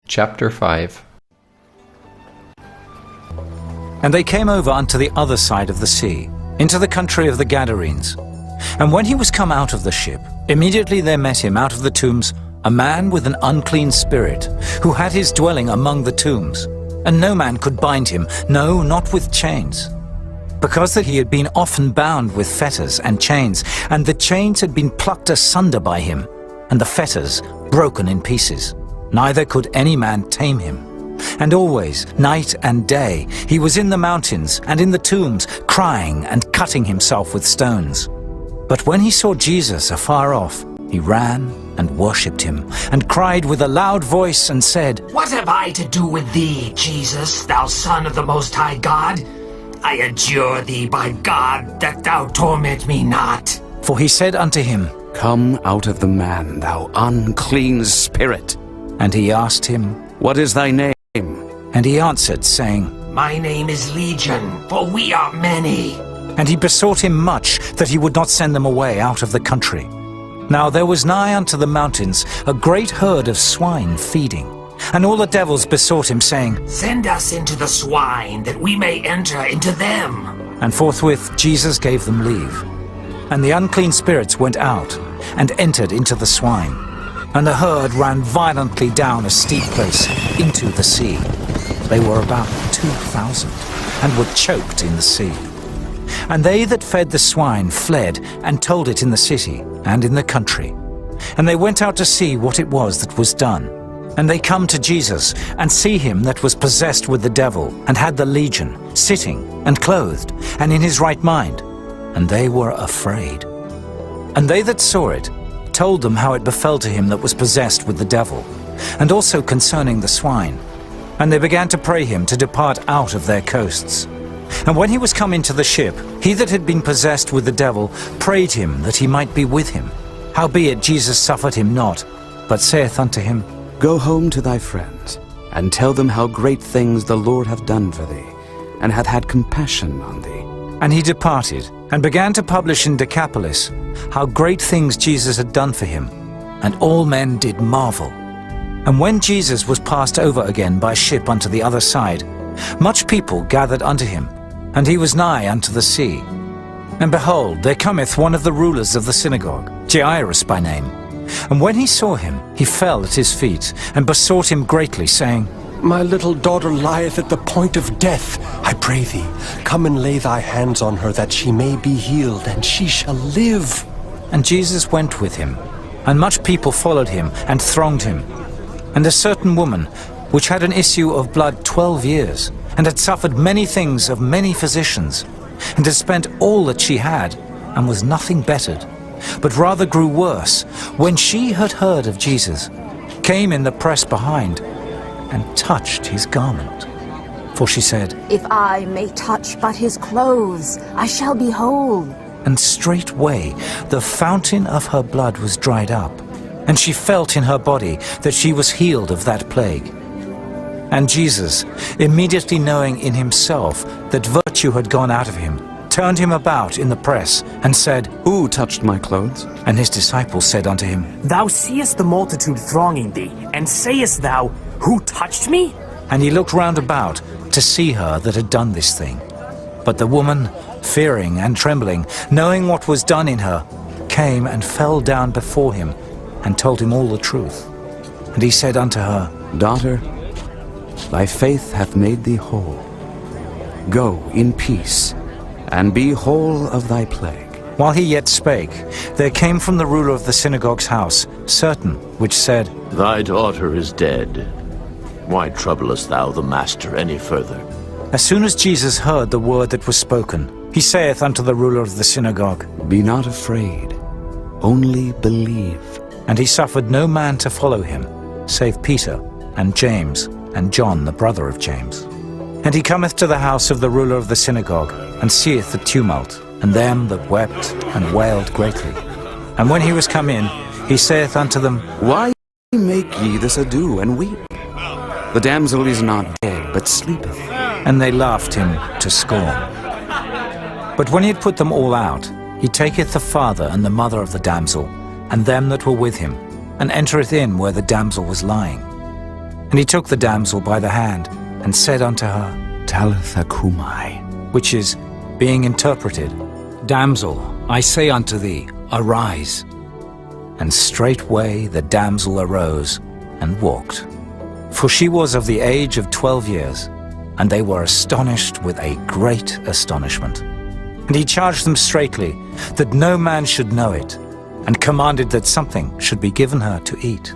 Chapter 5. And they came over unto the other side of the sea, into the country of the Gadarenes. And when he was come out of the ship, immediately there met him out of the tombs a man with an unclean spirit, who had his dwelling among the tombs. And no man could bind him, no, not with chains, because that he had been often bound with fetters and chains, and the chains had been plucked asunder by him, and the fetters broken in pieces. Neither could any man tame him. And always, night and day, he was in the mountains and in the tombs, crying and cutting himself with stones. But when he saw Jesus afar off, he ran and worshipped him, and cried with a loud voice and said, What have I to do with thee, Jesus, thou Son of the Most High God? I adjure thee by God that thou torment me not. For he said unto him, Come out of the man, thou unclean spirit. And he asked him, What is thy name? And he answered, saying, My name is Legion, for we are many. And he besought him much that he would not send them away out of the country. Now there was nigh unto the mountains a great herd of swine feeding. And all the devils besought him, saying, Send us into the swine, that we may enter into them. And forthwith Jesus gave them leave. And the unclean spirits went out, and entered into the swine. And the herd ran violently down a steep place into the sea. They were about 2,000, and were choked in the sea. And they that fed the swine fled, and told it in the city and in the country. And they went out to see what it was that was done. And they come to Jesus, and see him that was possessed with the devil, and had the legion, sitting, and clothed, and in his right mind. And they were afraid. And they that saw it told them how it befell to him that was possessed with the devil, and also concerning the swine. And they began to pray him to depart out of their coasts. And when he was come into the ship, he that had been possessed with the devil prayed him that he might be with him. Howbeit Jesus suffered him not, but saith unto him, Go home to thy friends, and tell them how great things the Lord hath done for thee, and hath had compassion on thee. And he departed, and began to publish in Decapolis how great things Jesus had done for him. And all men did marvel. And when Jesus was passed over again by ship unto the other side, much people gathered unto him, and he was nigh unto the sea. And behold, there cometh one of the rulers of the synagogue, Jairus by name. And when he saw him, he fell at his feet, and besought him greatly, saying, My little daughter lieth at the point of death. I pray thee, come and lay thy hands on her, that she may be healed, and she shall live. And Jesus went with him, and much people followed him, and thronged him. And a certain woman, which had an issue of blood 12 years, and had suffered many things of many physicians, and had spent all that she had, and was nothing bettered, but rather grew worse, when she had heard of Jesus, came in the press behind, and touched his garment. For she said, If I may touch but his clothes, I shall be whole. And straightway the fountain of her blood was dried up, and she felt in her body that she was healed of that plague. And Jesus, immediately knowing in himself that virtue had gone out of him, turned him about in the press, and said, Who touched my clothes? And his disciples said unto him, Thou seest the multitude thronging thee, and sayest thou, Who touched me? And he looked round about to see her that had done this thing. But the woman, fearing and trembling, knowing what was done in her, came and fell down before him, and told him all the truth. And he said unto her, Daughter, thy faith hath made thee whole. Go in peace, and be whole of thy plague. While he yet spake, there came from the ruler of the synagogue's house certain which said, Thy daughter is dead. Why troublest thou the master any further? As soon as Jesus heard the word that was spoken, he saith unto the ruler of the synagogue, Be not afraid, only believe. And he suffered no man to follow him, save Peter, and James, and John the brother of James. And he cometh to the house of the ruler of the synagogue, and seeth the tumult, and them that wept and wailed greatly. And when he was come in, he saith unto them, Why make ye this ado, and weep? The damsel is not dead, but sleepeth. And they laughed him to scorn. But when he had put them all out, he taketh the father and the mother of the damsel, and them that were with him, and entereth in where the damsel was lying. And he took the damsel by the hand, and said unto her, Talitha cumi, which is, being interpreted, Damsel, I say unto thee, arise. And straightway the damsel arose, and walked. For she was of the age of 12 years, and they were astonished with a great astonishment. And he charged them straitly, that no man should know it, and commanded that something should be given her to eat.